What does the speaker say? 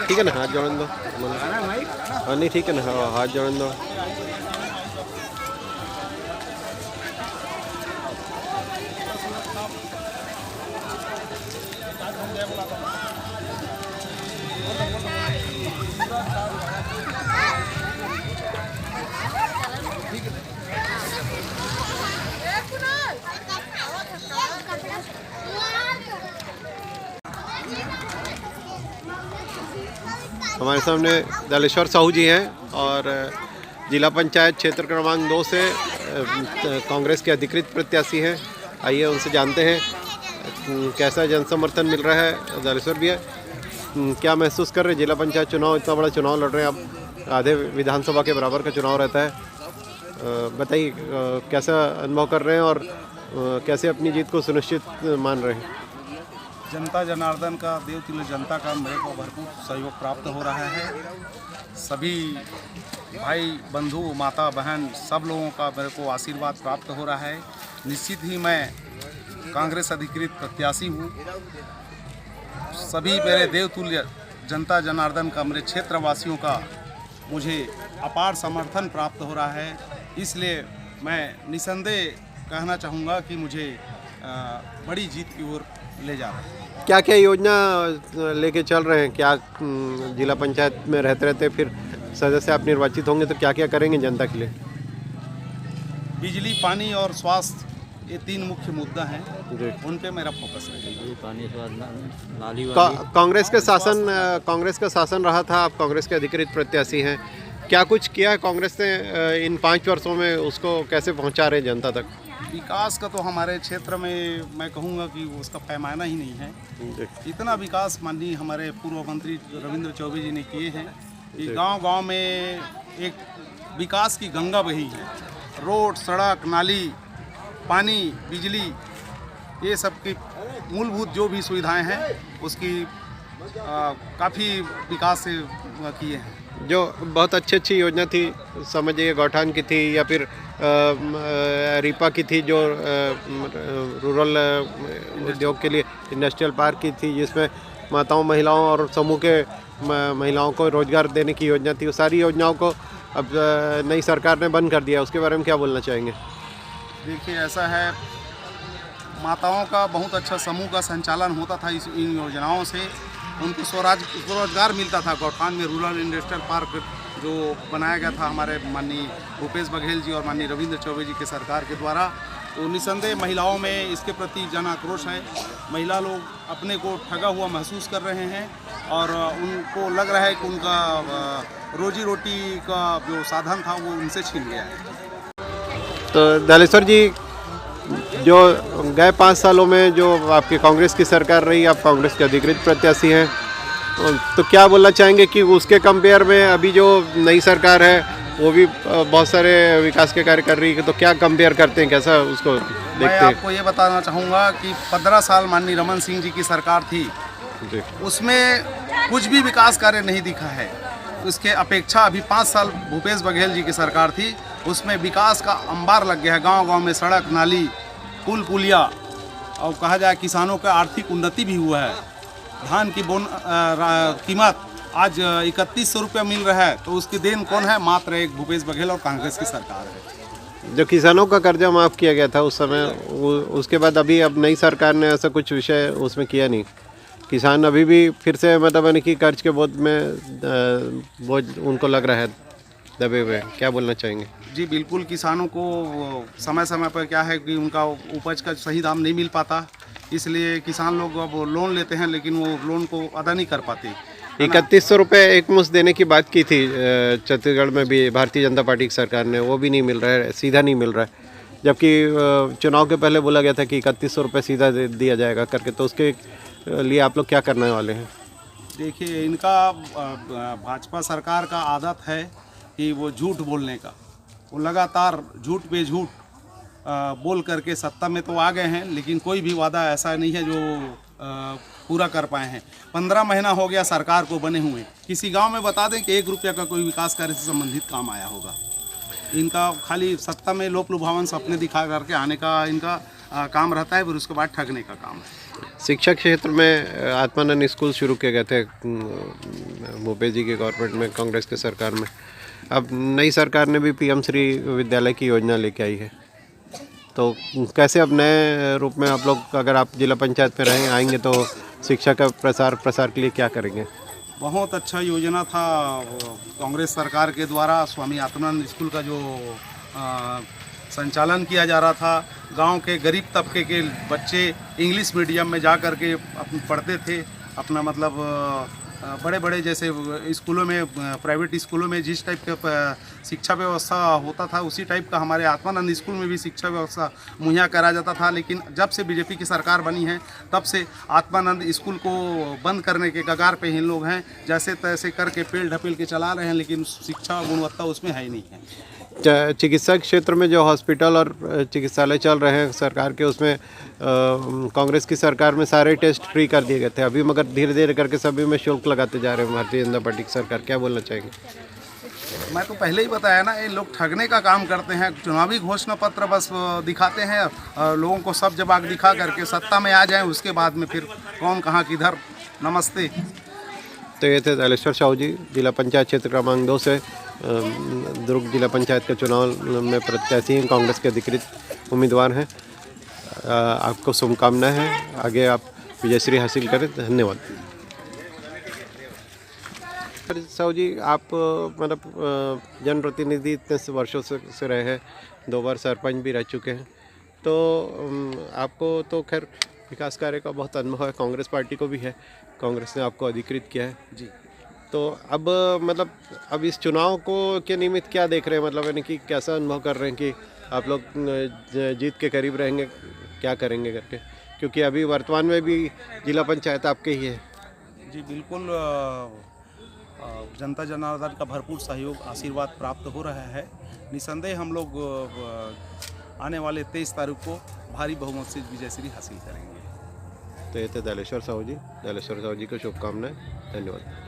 ठीक है ना, हाथ जोड़न दो। हाँ नहीं ठीक है ना, हाथ जोड़न दो। हमारे सामने दलेश्वर साहू जी हैं और जिला पंचायत क्षेत्र क्रमांक 2 से कांग्रेस के अधिकृत प्रत्याशी हैं। आइए उनसे जानते हैं कैसा जन समर्थन मिल रहा है। दलेश्वर भैया, क्या महसूस कर रहे हैं? जिला पंचायत चुनाव, इतना बड़ा चुनाव लड़ रहे हैं आप, आधे विधानसभा के बराबर का चुनाव रहता है। बताइए कैसा अनुभव कर रहे हैं और कैसे अपनी जीत को सुनिश्चित मान रहे हैं? जनता जनार्दन का, देवतुल्य जनता का मेरे को भरपूर सहयोग प्राप्त हो रहा है। सभी भाई बंधु, माता बहन, सब लोगों का मेरे को आशीर्वाद प्राप्त हो रहा है। निश्चित ही मैं कांग्रेस अधिकृत प्रत्याशी हूँ। सभी मेरे देवतुल्य जनता जनार्दन का, मेरे क्षेत्रवासियों का मुझे अपार समर्थन प्राप्त हो रहा है। इसलिए मैं निसंदेह कहना चाहूँगा कि मुझे बड़ी जीत की ओर ले जा रहे हैं। क्या क्या योजना लेके चल रहे हैं? क्या जिला पंचायत में रहते रहते फिर सदस्य आप निर्वाचित होंगे तो क्या क्या करेंगे जनता के लिए? बिजली, पानी और स्वास्थ्य, ये 3 मुख्य मुद्दा हैं, उन पे मेरा फोकस रहेगा। कांग्रेस का शासन रहा था, आप कांग्रेस के अधिकृत प्रत्याशी हैं। क्या कुछ किया है कांग्रेस ने इन 5 वर्षों में? उसको कैसे पहुंचा रहे जनता तक? विकास का तो हमारे क्षेत्र में मैं कहूँगा कि उसका पैमाना ही नहीं है। इतना विकास माननीय हमारे पूर्व मंत्री रविंद्र चौबे जी ने किए हैं कि गांव-गांव में एक विकास की गंगा बही है। रोड, सड़क, नाली, पानी, बिजली, ये सब की मूलभूत जो भी सुविधाएं हैं उसकी काफ़ी विकास से किए हैं। जो बहुत अच्छी योजना थी, समझिए गौठान की थी या फिर रीपा की थी, जो रूरल उद्योग के लिए इंडस्ट्रियल पार्क की थी, जिसमें माताओं, महिलाओं और समूह के महिलाओं को रोजगार देने की योजना थी, वो सारी योजनाओं को अब नई सरकार ने बंद कर दिया। उसके बारे में क्या बोलना चाहेंगे? देखिए, ऐसा है, माताओं का बहुत अच्छा समूह का संचालन होता था इन योजनाओं से। उनको स्वरोजगार मिलता था। गौठान में रूरल इंडस्ट्रियल पार्क जो बनाया गया था हमारे माननीय भूपेश बघेल जी और माननीय रविंद्र चौबे जी के सरकार के द्वारा, तो निसंदेह महिलाओं में इसके प्रति जन आक्रोश है। महिला लोग अपने को ठगा हुआ महसूस कर रहे हैं और उनको लग रहा है कि उनका रोजी रोटी का जो साधन था वो उनसे छीन गया है। तो दलेश्वर जी, जो गए 5 सालों में जो आपकी कांग्रेस की सरकार रही, आप कांग्रेस के अधिकृत प्रत्याशी हैं, तो क्या बोलना चाहेंगे कि उसके कंपेयर में अभी जो नई सरकार है वो भी बहुत सारे विकास के कार्य कर रही है, तो क्या कंपेयर करते हैं, कैसा उसको देखते हैं? मैं आपको ये बताना चाहूँगा कि 15 साल माननीय रमन सिंह जी की सरकार थी, उसमें कुछ भी विकास कार्य नहीं दिखा है। उसके अपेक्षा अभी 5 साल भूपेश बघेल जी की सरकार थी, उसमें विकास का अंबार लग गया है। गांव-गांव में सड़क, नाली, पुल पुलिया, और कहा जाए किसानों का आर्थिक उन्नति भी हुआ है। धान की कीमत आज 3100 रुपया मिल रहा है, तो उसकी देन कौन है? मात्र एक भूपेश बघेल और कांग्रेस की सरकार है। जो किसानों का कर्जा माफ़ किया गया था उस समय, उसके बाद अभी अब नई सरकार ने ऐसा कुछ विषय उसमें किया नहीं। किसान अभी भी फिर से मतलब यानी कि कर्ज के बोझ में बोझ उनको लग रहा है दबे हुए। क्या बोलना चाहेंगे? जी बिल्कुल, किसानों को समय समय पर क्या है कि उनका उपज का सही दाम नहीं मिल पाता, इसलिए किसान लोग अब लोन लेते हैं, लेकिन वो लोन को अदा नहीं कर पाते। 3100 रुपये एक मुश्त देने की बात की थी छत्तीसगढ़ में भी भारतीय जनता पार्टी की सरकार ने, वो भी नहीं मिल रहा है, सीधा नहीं मिल रहा है। जबकि चुनाव के पहले बोला गया था कि 3100 रुपये सीधा दिया जाएगा करके, तो उसके लिए आप लोग क्या करने वाले हैं? देखिए, इनका भाजपा सरकार का आदत है कि वो झूठ बोलने का, वो लगातार झूठ पे झूठ बोल करके सत्ता में तो आ गए हैं, लेकिन कोई भी वादा ऐसा नहीं है जो पूरा कर पाए हैं। 15 महीना हो गया सरकार को बने हुए, किसी गांव में बता दें कि 1 रुपया का कोई विकास कार्य से संबंधित काम आया होगा। इनका खाली सत्ता में लोक लुभावन सपने दिखा करके आने का इनका काम रहता है, फिर उसके बाद ठगने का काम है। शिक्षा क्षेत्र में आत्मानंद स्कूल शुरू किए गए थे भूपेश जी की गवर्नमेंट में, कांग्रेस की सरकार में। अब नई सरकार ने भी पीएम श्री विद्यालय की योजना लेके आई है, तो कैसे अब नए रूप में आप लोग, अगर आप जिला पंचायत में आएंगे तो शिक्षा का प्रसार के लिए क्या करेंगे? बहुत अच्छा योजना था कांग्रेस सरकार के द्वारा, स्वामी आत्मानंद स्कूल का जो संचालन किया जा रहा था। गांव के गरीब तबके के बच्चे इंग्लिश मीडियम में जा कर के पढ़ते थे। अपना मतलब बड़े बड़े जैसे स्कूलों में, प्राइवेट स्कूलों में जिस टाइप का शिक्षा व्यवस्था होता था, उसी टाइप का हमारे आत्मानंद स्कूल में भी शिक्षा व्यवस्था मुहैया करा जाता था। लेकिन जब से बीजेपी की सरकार बनी है, तब से आत्मानंद स्कूल को बंद करने के कगार पे इन लोग हैं। जैसे तैसे करके पेल ढपेल के चला रहे हैं, लेकिन शिक्षा गुणवत्ता उसमें है ही नहीं है। चिकित्सा क्षेत्र में जो हॉस्पिटल और चिकित्सालय चल रहे हैं सरकार के, उसमें कांग्रेस की सरकार में सारे टेस्ट फ्री कर दिए गए थे, अभी मगर धीरे धीरे करके सभी में शुल्क लगाते जा रहे हैं भारतीय जनता पार्टी की सरकार। क्या बोलना चाहेंगे? मैं तो पहले ही बताया ना, ये लोग ठगने का काम करते हैं। चुनावी घोषणा पत्र बस दिखाते हैं, लोगों को सब जवाब दिखा करके सत्ता में आ जाएं, उसके बाद में फिर कौन कहाँ किधर। नमस्ते। तो ये थे दालेश्वर साहू जी, जिला पंचायत क्षेत्र क्रमांक 2 से दुर्ग जिला पंचायत के चुनाव में प्रत्याशी हैं, कांग्रेस के अधिकृत उम्मीदवार हैं। आपको शुभकामनाएं हैं, आगे आप विजयश्री हासिल करें। धन्यवाद। साहू जी, आप मतलब जनप्रतिनिधि इतने वर्षों से रहे हैं, 2 बार सरपंच भी रह चुके हैं, तो आपको तो खैर विकास कार्य का बहुत अनुभव है, कांग्रेस पार्टी को भी है, कांग्रेस ने आपको अधिकृत किया है जी। तो अब मतलब अब इस चुनाव को के निमित्त क्या देख रहे हैं, मतलब यानी कि कैसा अनुभव कर रहे हैं कि आप लोग जीत के करीब रहेंगे, क्या करेंगे करके, क्योंकि अभी वर्तमान में भी जिला पंचायत आपके ही है। जी बिल्कुल, जनता जनार्दन का भरपूर सहयोग आशीर्वाद प्राप्त हो रहा है। निसंदेह हम लोग आने वाले 23 तारीख को भारी बहुमत से विजयश्री हासिल करेंगे। तो ये थे दालेश्वर साहू जी को शुभकामनाएं। धन्यवाद।